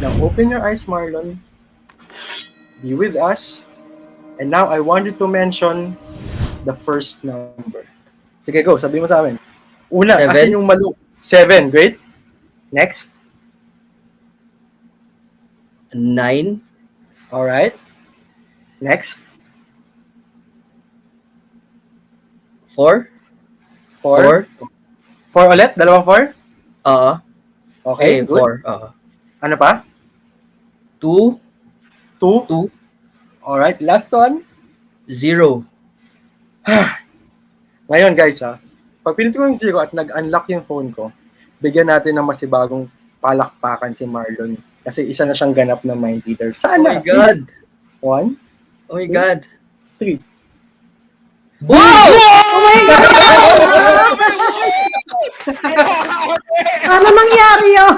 Now open your eyes, Marlon. Be with us. And now I want you to mention the first number. Sige, go. Sabi mo sa amin. Una, Seven. asin yung malu. 7. Great. Next. 9. Alright. Next. 4. 4. 4 ulit? Dalawang 4? Oo. Okay, good. 4. Oo. Ano pa? 2. 2. 2. Alright, last one. 0. Ngayon guys pag pinito ko yung 0 at nag-unlock yung phone ko, bigyan natin ng masibagong palakpakan si Marlon. Kasi isa na siyang ganap na mind reader. Oh Sana! my God. 1, Oh my God. 3. Wow! Paano nangyari yun?